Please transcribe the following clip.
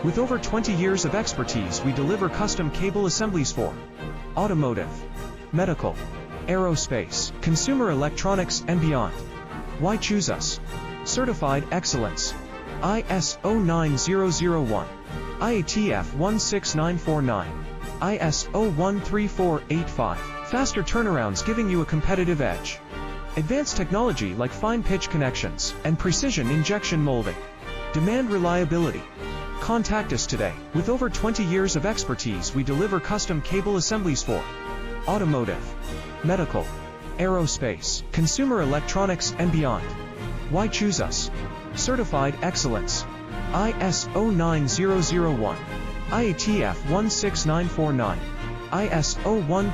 With over 20 years of expertise, we deliver custom cable assemblies for automotive, medical, aerospace, consumer electronics, and beyond. Why choose us? Certified excellence. ISO 9001, IATF 16949, ISO 13485. Faster turnarounds giving you a competitive edge. Advanced technology like fine pitch connections and precision injection molding. Demand reliability. Contact us today. With over 20 years of expertise, we deliver custom cable assemblies for automotive, medical, aerospace, consumer electronics, and beyond. Why choose us? Certified excellence. ISO 9001, IATF 16949, ISO 1